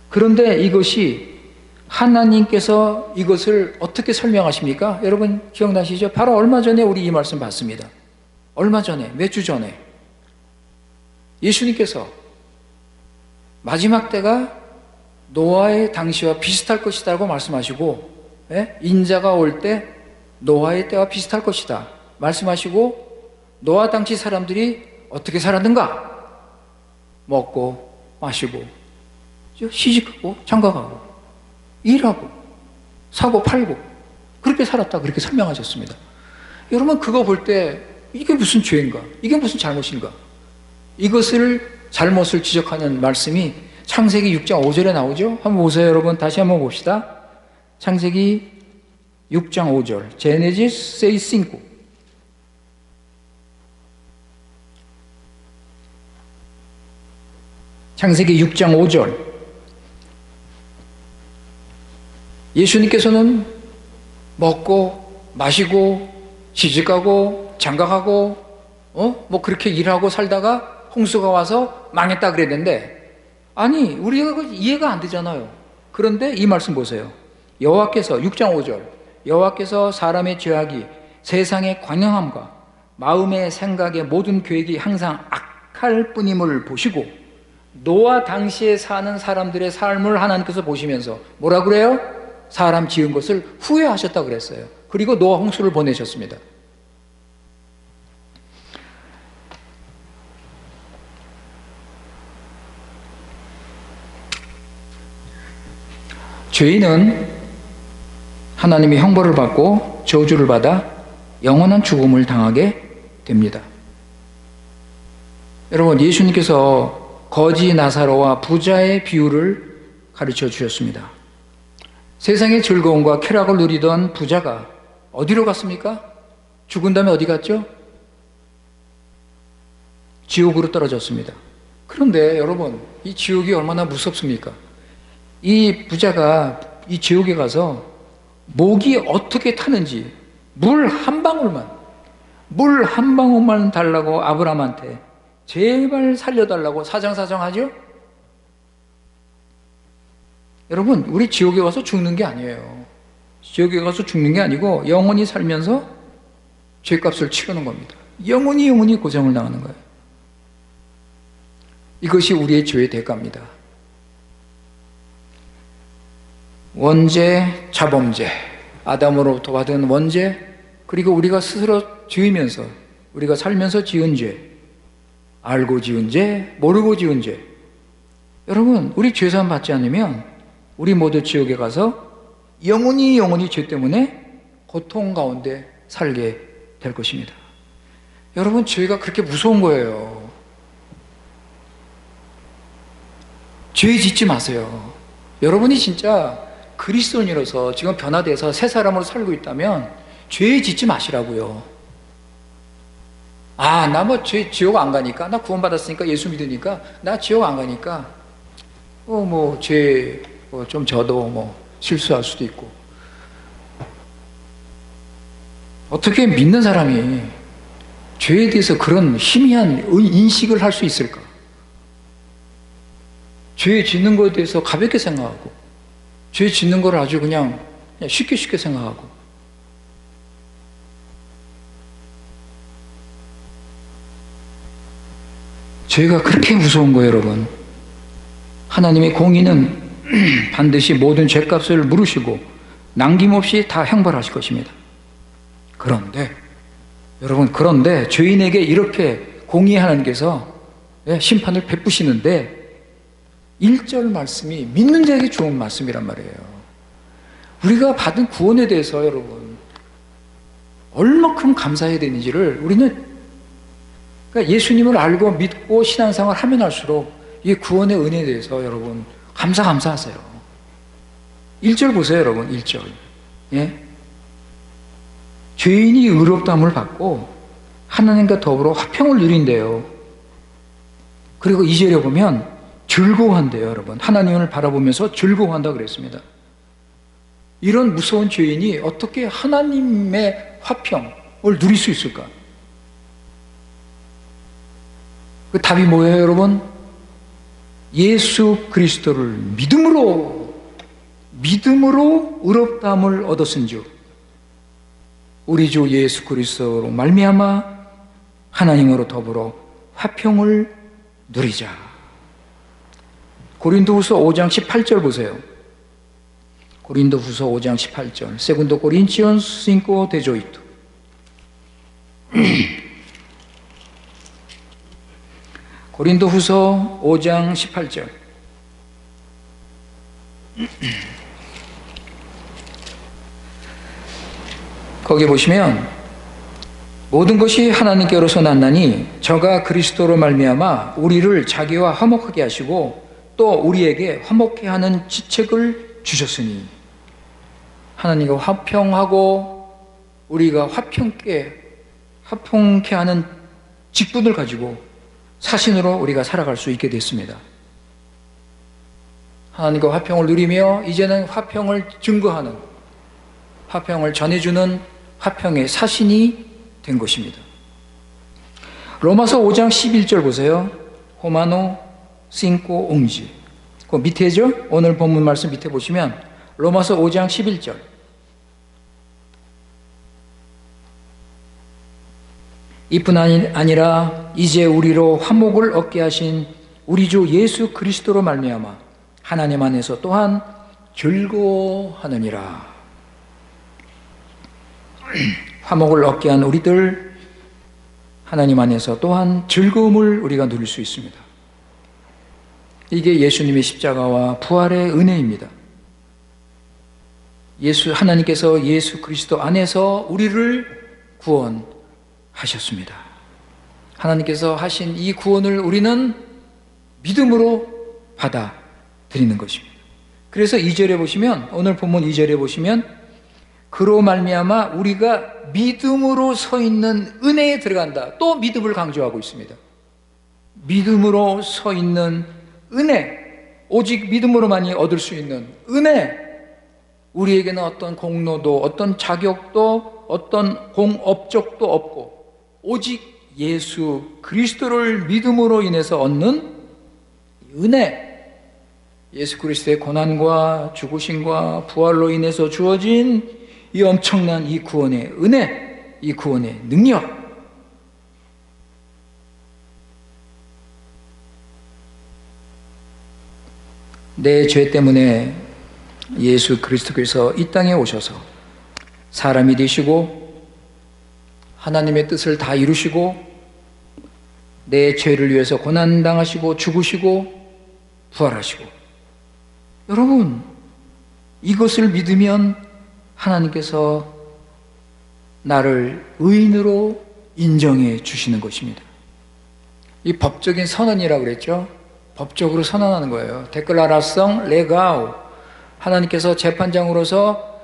그런데 이것이 하나님께서 이것을 어떻게 설명하십니까? 여러분 기억나시죠? 바로 얼마 전에 우리 이 말씀 봤습니다. 얼마 전에, 몇 주 전에 예수님께서 마지막 때가 노아의 당시와 비슷할 것이라고 말씀하시고, 인자가 올 때 노아의 때와 비슷할 것이다 말씀하시고, 노아 당시 사람들이 어떻게 살았는가? 먹고 마시고 시집가고 장가가고 일하고 사고 팔고 그렇게 살았다, 그렇게 설명하셨습니다. 여러분 그거 볼 때 이게 무슨 죄인가? 이게 무슨 잘못인가? 이것을 잘못을 지적하는 말씀이 창세기 6장 5절에 나오죠. 한번 보세요. 여러분 다시 한번 봅시다. 창세기 6장 5절 Genesis 6. 창세기 6장 5절. 예수님께서는 먹고 마시고 시집가고 장가가고 뭐 그렇게 일하고 살다가 홍수가 와서 망했다 그랬는데, 아니 우리가 이해가 안 되잖아요. 그런데 이 말씀 보세요. 여호와께서 6장 5절 여호와께서 사람의 죄악이 세상의 관영함과 마음의 생각의 모든 계획이 항상 악할 뿐임을 보시고 노아 당시에 사는 사람들의 삶을 하나님께서 보시면서 뭐라 그래요? 사람 지은 것을 후회하셨다 그랬어요. 그리고 노아 홍수를 보내셨습니다. 죄인은 하나님의 형벌을 받고 저주를 받아 영원한 죽음을 당하게 됩니다. 여러분 예수님께서 거지 나사로와 부자의 비유를 가르쳐 주셨습니다. 세상의 즐거움과 쾌락을 누리던 부자가 어디로 갔습니까? 죽은 다음에 어디 갔죠? 지옥으로 떨어졌습니다. 그런데 여러분 이 지옥이 얼마나 무섭습니까? 이 부자가 이 지옥에 가서 목이 어떻게 타는지 물 한 방울만 달라고 아브라함한테 제발 살려달라고 사정사정하죠? 여러분 우리 지옥에 가서 죽는 게 아니에요. 지옥에 가서 죽는 게 아니고 영원히 살면서 죄값을 치르는 겁니다. 영원히 고생을 당하는 거예요. 이것이 우리의 죄의 대가입니다. 원죄, 자범죄, 아담으로부터 받은 원죄, 그리고 우리가 스스로 지으면서 우리가 살면서 지은 죄, 알고 지은 죄, 모르고 지은 죄. 여러분 우리 죄사함 받지 않으면 우리 모두 지옥에 가서 영원히 죄 때문에 고통 가운데 살게 될 것입니다. 여러분 죄가 그렇게 무서운 거예요. 죄 짓지 마세요. 여러분이 진짜 그리스도인으로서 지금 변화돼서 새 사람으로 살고 있다면 죄 짓지 마시라고요. 나 지옥 안 가니까, 나 구원받았으니까 예수 믿으니까 나 지옥 안 가니까 죄 좀 져도 실수할 수도 있고. 어떻게 믿는 사람이 죄에 대해서 그런 희미한 인식을 할 수 있을까? 죄 짓는 것에 대해서 가볍게 생각하고, 죄 짓는 걸 아주 그냥 쉽게 생각하고. 죄가 그렇게 무서운 거예요, 여러분. 하나님의 공의는 반드시 모든 죄값을 물으시고 남김없이 다 형벌하실 것입니다. 그런데 여러분, 죄인에게 이렇게 공의의 하나님께서 심판을 베푸시는데 1절 말씀이 믿는 자에게 좋은 말씀이란 말이에요. 우리가 받은 구원에 대해서 여러분 얼마큼 감사해야 되는지를 우리는, 그러니까 예수님을 알고 믿고 신앙생활 하면 할수록 이 구원의 은혜에 대해서 여러분 감사하세요. 1절 보세요, 여러분. 1절. 죄인이 의롭다함을 받고 하나님과 더불어 화평을 누린대요. 그리고 2절에 보면 즐거워한대요, 여러분. 하나님을 바라보면서 즐거워한다 그랬습니다. 이런 무서운 죄인이 어떻게 하나님의 화평을 누릴 수 있을까? 그 답이 뭐예요, 여러분? 예수 그리스도를 믿음으로 의롭다함을 얻었은즉 우리 주 예수 그리스도로 말미암아 하나님으로 더불어 화평을 누리자. 고린도후서 5장 18절 보세요. 고린도후서 5장 18절. 세군도 코린치언스 5:18. 고린도후서 5장 18절. 거기 보시면 모든 것이 하나님께로서 났나니 저가 그리스도로 말미암아 우리를 자기와 화목하게 하시고 또 우리에게 화목해 하는 지책을 주셨으니. 하나님과 화평하고 우리가 화평케 하는 직분을 가지고 사신으로 우리가 살아갈 수 있게 됐습니다. 하나님과 화평을 누리며 이제는 화평을 증거하는, 화평을 전해주는 화평의 사신이 된 것입니다. 로마서 5장 11절 보세요. 호마노 싱코 옹지. 그 밑에죠? 오늘 본문 말씀 밑에 보시면 로마서 5장 11절. 이뿐 아니라 이제 우리로 화목을 얻게 하신 우리 주 예수 그리스도로 말미암아 하나님 안에서 또한 즐거워하느니라. 화목을 얻게 한 우리들, 하나님 안에서 또한 즐거움을 우리가 누릴 수 있습니다. 이게 예수님의 십자가와 부활의 은혜입니다. 하나님께서 예수 그리스도 안에서 우리를 구원하셨습니다. 하나님께서 하신 이 구원을 우리는 믿음으로 받아들이는 것입니다. 그래서 2절에 보시면, 오늘 본문 2절에 보시면 그로 말미암아 우리가 믿음으로 서 있는 은혜에 들어간다. 또 믿음을 강조하고 있습니다. 믿음으로 서 있는 은혜, 오직 믿음으로만이 얻을 수 있는 은혜. 우리에게는 어떤 공로도, 어떤 자격도, 어떤 공업적도 없고 오직 예수 그리스도를 믿음으로 인해서 얻는 은혜, 예수 그리스도의 고난과 죽으심과 부활로 인해서 주어진 이 엄청난 이 구원의 은혜, 이 구원의 능력. 내 죄 때문에 예수 그리스도께서 이 땅에 오셔서 사람이 되시고 하나님의 뜻을 다 이루시고 내 죄를 위해서 고난당하시고 죽으시고 부활하시고. 여러분, 이것을 믿으면 하나님께서 나를 의인으로 인정해 주시는 것입니다. 이 법적인 선언이라고 그랬죠. 법적으로 선언하는 거예요. 데클라라성 레가우. 하나님께서 재판장으로서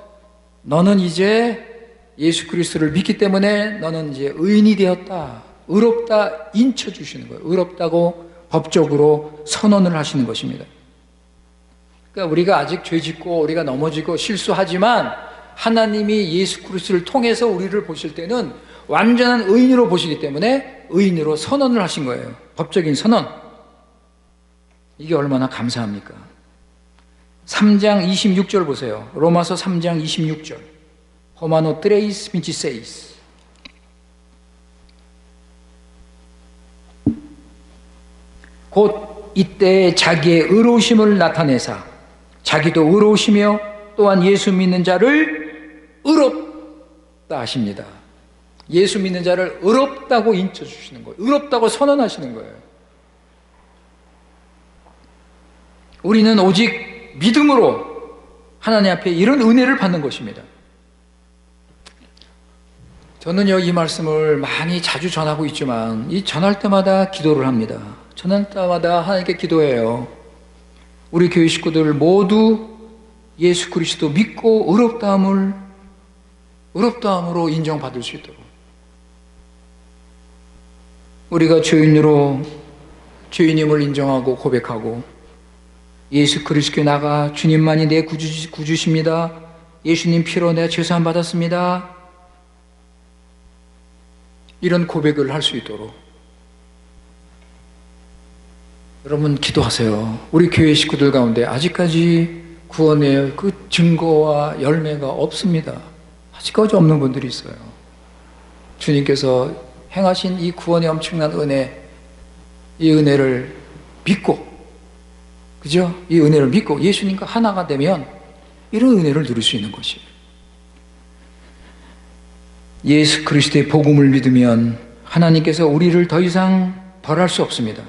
너는 이제 예수 그리스도를 믿기 때문에 너는 이제 의인이 되었다, 의롭다 인쳐 주시는 거예요. 의롭다고 법적으로 선언을 하시는 것입니다. 그러니까 우리가 아직 죄짓고 우리가 넘어지고 실수하지만 하나님이 예수 그리스도를 통해서 우리를 보실 때는 완전한 의인으로 보시기 때문에 의인으로 선언을 하신 거예요. 법적인 선언. 이게 얼마나 감사합니까? 3장 26절 보세요. 로마서 3장 26절. 호마노 트레이스 민치세이스. 곧 이때 자기의 의로우심을 나타내사 자기도 의로우시며 또한 예수 믿는 자를 의롭다 하십니다. 예수 믿는 자를 의롭다고 인쳐주시는 거예요. 의롭다고 선언하시는 거예요. 우리는 오직 믿음으로 하나님 앞에 이런 은혜를 받는 것입니다. 저는요, 이 말씀을 많이 자주 전하고 있지만 이 전할 때마다 기도를 합니다. 전할 때마다 하나님께 기도해요. 우리 교회 식구들 모두 예수 그리스도 믿고 의롭다함으로 인정받을 수 있도록 우리가 죄인임을 인정하고 고백하고 예수 그리스도께 나가 주님만이 내 구주십니다. 예수님 피로 내가 죄사함 받았습니다. 이런 고백을 할 수 있도록 여러분 기도하세요. 우리 교회 식구들 가운데 아직까지 구원의 그 증거와 열매가 없습니다. 아직까지 없는 분들이 있어요. 주님께서 행하신 이 구원의 엄청난 은혜, 이 은혜를 믿고, 그죠? 이 은혜를 믿고 예수님과 하나가 되면 이런 은혜를 누릴 수 있는 것이에요. 예수 그리스도의 복음을 믿으면 하나님께서 우리를 더 이상 벌할 수 없습니다.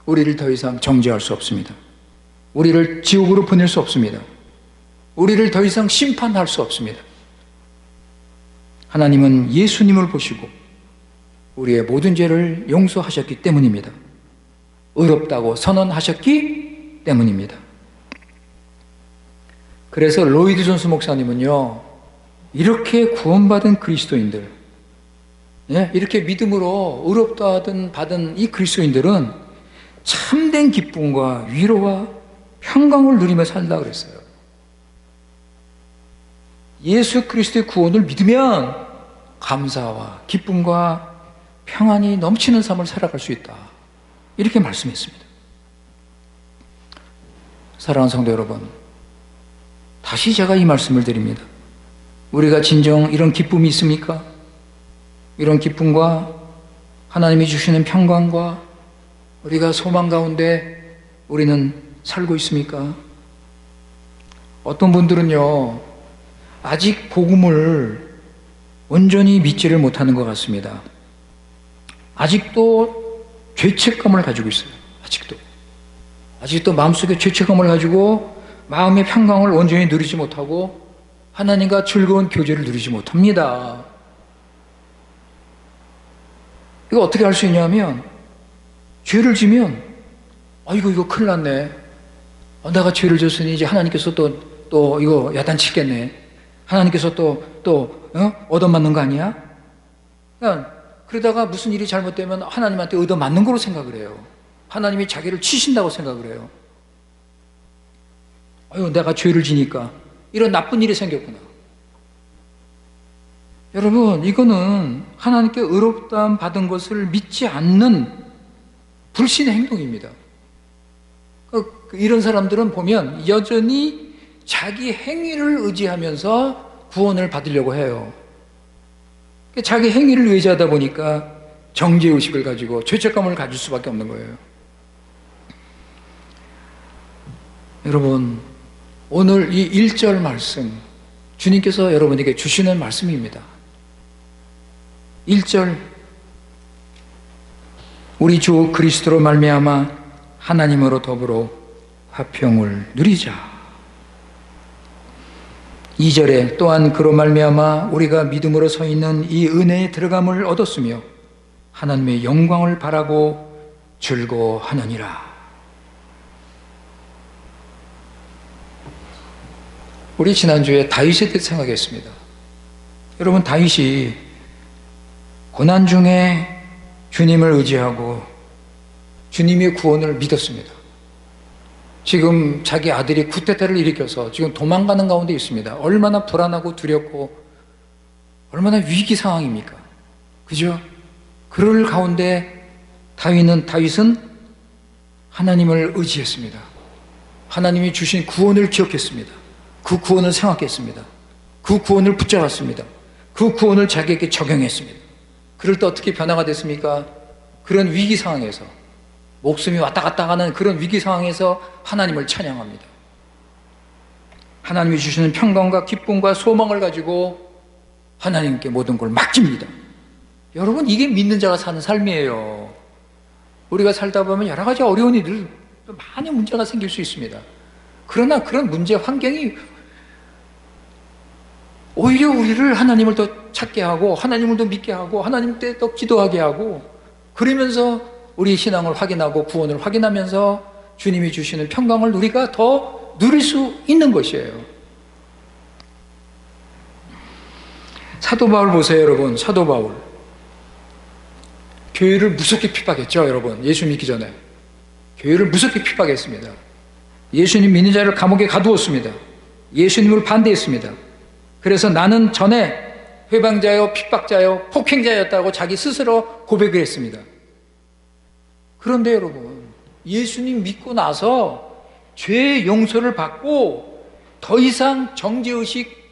우리를 더 이상 정죄할 수 없습니다. 우리를 지옥으로 보낼 수 없습니다. 우리를 더 이상 심판할 수 없습니다. 하나님은 예수님을 보시고 우리의 모든 죄를 용서하셨기 때문입니다. 의롭다고 선언하셨기 때문입니다. 그래서 로이드 존스 목사님은요, 이렇게 구원받은 그리스도인들, 이렇게 믿음으로 의롭다 받은 이 그리스도인들은 참된 기쁨과 위로와 평강을 누리며 살다 그랬어요. 예수 그리스도의 구원을 믿으면 감사와 기쁨과 평안이 넘치는 삶을 살아갈 수 있다. 이렇게 말씀했습니다. 사랑하는 성도 여러분, 다시 제가 이 말씀을 드립니다. 우리가 진정 이런 기쁨이 있습니까? 이런 기쁨과 하나님이 주시는 평강과 우리가 소망 가운데 우리는 살고 있습니까? 어떤 분들은요, 아직 복음을 온전히 믿지를 못하는 것 같습니다. 아직도 죄책감을 가지고 있어요. 아직도 마음속에 죄책감을 가지고 마음의 평강을 온전히 누리지 못하고 하나님과 즐거운 교제를 누리지 못합니다. 이거 어떻게 할 수 있냐면, 죄를 지면 이거 큰일 났네. 내가 죄를 졌으니 이제 하나님께서 또 이거 야단치겠네. 하나님께서 또 얻어맞는 거 아니야? 그러다가 무슨 일이 잘못되면 하나님한테 얻어맞는 거로 생각을 해요. 하나님이 자기를 치신다고 생각을 해요. 내가 죄를 지니까 이런 나쁜 일이 생겼구나. 여러분, 이거는 하나님께 의롭다함 받은 것을 믿지 않는 불신의 행동입니다. 이런 사람들은 보면 여전히 자기 행위를 의지하면서 구원을 받으려고 해요. 자기 행위를 의지하다 보니까 정죄의식을 가지고 죄책감을 가질 수밖에 없는 거예요. 여러분, 오늘 이 1절 말씀, 주님께서 여러분에게 주시는 말씀입니다. 1절, 우리 주 그리스도로 말미암아 하나님으로 더불어 화평을 누리자. 2절에 또한 그로 말미암아 우리가 믿음으로 서 있는 이 은혜에 들어감을 얻었으며 하나님의 영광을 바라고 즐거워하느니라. 우리 지난주에 다윗에 대해 생각했습니다. 여러분, 다윗이 고난 중에 주님을 의지하고 주님의 구원을 믿었습니다. 지금 자기 아들이 쿠데타를 일으켜서 지금 도망가는 가운데 있습니다. 얼마나 불안하고 두렵고 얼마나 위기 상황입니까? 그죠? 그럴 가운데 다윗은 하나님을 의지했습니다. 하나님이 주신 구원을 기억했습니다. 그 구원을 생각했습니다. 그 구원을 붙잡았습니다. 그 구원을 자기에게 적용했습니다. 그럴 때 어떻게 변화가 됐습니까? 그런 위기 상황에서, 목숨이 왔다 갔다 하는 그런 위기 상황에서 하나님을 찬양합니다. 하나님이 주시는 평강과 기쁨과 소망을 가지고 하나님께 모든 걸 맡깁니다. 여러분, 이게 믿는 자가 사는 삶이에요. 우리가 살다 보면 여러 가지 어려운 일들, 많은 문제가 생길 수 있습니다. 그러나 그런 문제 환경이 오히려 우리를 하나님을 더 찾게 하고 하나님을 더 믿게 하고 하나님 때 더 기도하게 하고, 그러면서 우리 신앙을 확인하고 구원을 확인하면서 주님이 주시는 평강을 우리가 더 누릴 수 있는 것이에요. 사도 바울 보세요, 여러분. 사도 바울 교회를 무섭게 핍박했죠, 여러분. 예수 믿기 전에 교회를 무섭게 핍박했습니다. 예수님 믿는 자를 감옥에 가두었습니다. 예수님을 반대했습니다. 그래서 나는 전에 회방자요, 핍박자요, 폭행자였다고 자기 스스로 고백을 했습니다. 그런데 여러분, 예수님 믿고 나서 죄의 용서를 받고 더 이상 정죄의식,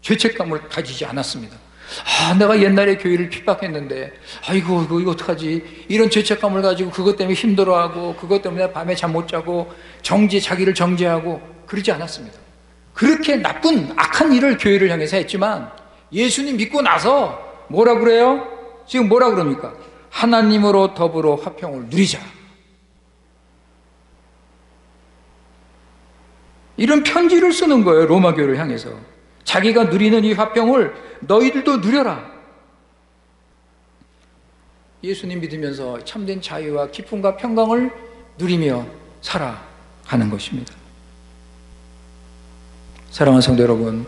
죄책감을 가지지 않았습니다. 내가 옛날에 교회를 핍박했는데 이거 어떡하지, 이런 죄책감을 가지고 그것 때문에 힘들어하고 그것 때문에 밤에 잠 못 자고 자기를 정죄하고 그러지 않았습니다. 그렇게 나쁜 악한 일을 교회를 향해서 했지만 예수님 믿고 나서 뭐라 그래요? 지금 뭐라 그럽니까? 하나님으로 더불어 화평을 누리자, 이런 편지를 쓰는 거예요. 로마 교회를 향해서. 자기가 누리는 이 화평을 너희들도 누려라. 예수님 믿으면서 참된 자유와 기쁨과 평강을 누리며 살아가는 것입니다. 사랑하는 성도 여러분,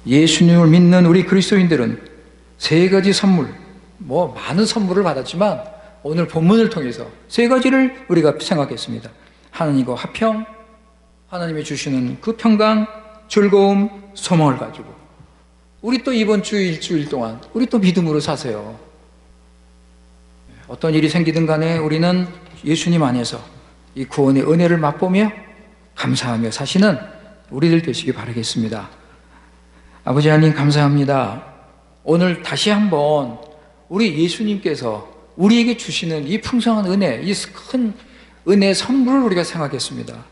예수님을 믿는 우리 그리스도인들은 세 가지 선물, 많은 선물을 받았지만 오늘 본문을 통해서 세 가지를 우리가 생각했습니다. 하나님과 화평, 하나님이 주시는 그 평강, 즐거움, 소망을 가지고 우리 또 이번 주 일주일 동안 우리 또 믿음으로 사세요. 어떤 일이 생기든 간에 우리는 예수님 안에서 이 구원의 은혜를 맛보며 감사하며 사시는 우리들 되시기 바라겠습니다. 아버지 하나님, 감사합니다. 오늘 다시 한번 우리 예수님께서 우리에게 주시는 이 풍성한 은혜, 이 큰 은혜의 선물을 우리가 생각했습니다.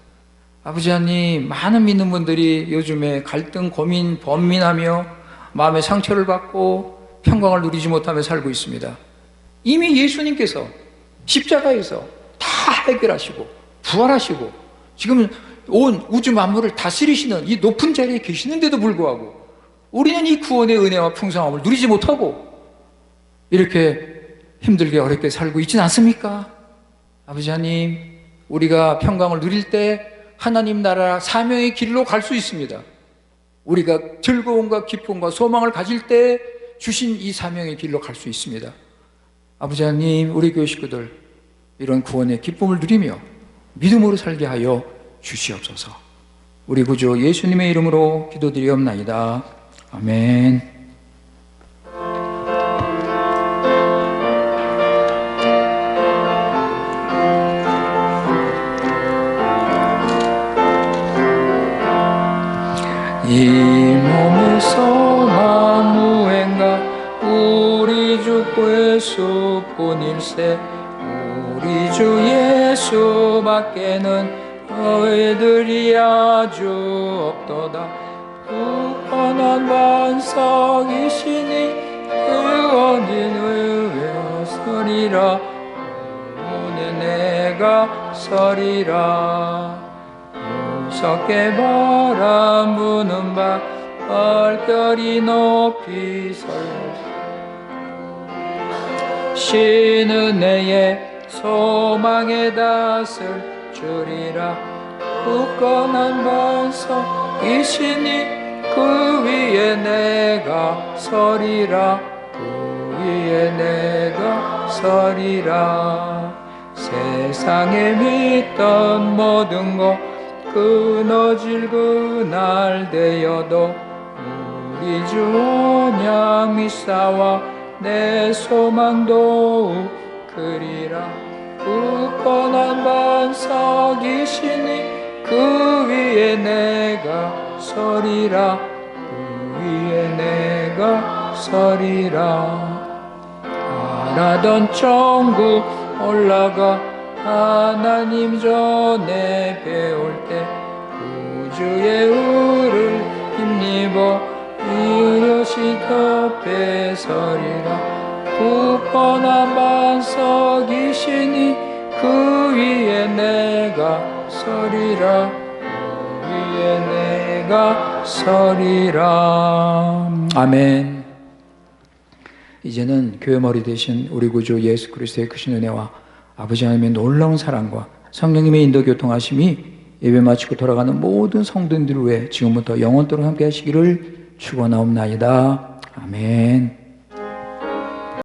아버지 하나님, 많은 믿는 분들이 요즘에 갈등, 고민, 번민하며 마음의 상처를 받고 평강을 누리지 못하며 살고 있습니다. 이미 예수님께서 십자가에서 다 해결하시고 부활하시고 지금 온 우주 만물을 다스리시는 이 높은 자리에 계시는데도 불구하고 우리는 이 구원의 은혜와 풍성함을 누리지 못하고 이렇게 힘들게 어렵게 살고 있지는 않습니까? 아버지 하나님, 우리가 평강을 누릴 때 하나님 나라 사명의 길로 갈 수 있습니다. 우리가 즐거움과 기쁨과 소망을 가질 때 주신 이 사명의 길로 갈 수 있습니다. 아버지 하나님, 우리 교회 식구들 이런 구원의 기쁨을 누리며 믿음으로 살게 하여 주시옵소서. 우리 구주 예수님의 이름으로 기도드리옵나이다. 아멘. 이 몸에서 만무행가 우리 주 예수뿐일세. 우리 주 예수밖에는 너희들이 아주 없도다. 굳건한 반석이시니 의원인 의외여 서리라. 오늘 내가 서리라. 무섭게 바람 부는 바 얼결이 높이 설 신은혜의 소망에 닿을 주리라. 굳건한 반석이시니 그 위에 내가 서리라. 그 위에 내가 서리라. 세상에 믿던 모든 것 끊어질 그날 되어도 우리 주 언약 믿사와 내 소망도 그리라. 굳건한 반석이시니 그 위에 내가 서리라. 그 위에 내가 서리라. 바라던 천국 올라가 하나님 전에 배울 때 우주의 의를 힘입어 이것이 덮에 서리라. 굳건한 반석이시니 그 위에 내가 서리라. 그 위에 내가 서리라. 아멘. 이제는 교회 머리 되신 우리 구주 예수 그리스도의 크신 은혜와 아버지 하나님의 놀라운 사랑과 성령님의 인도 교통하심이 예배 마치고 돌아가는 모든 성도님들 위해 지금부터 영원토록 함께 하시기를 축원하옵나이다. 아멘.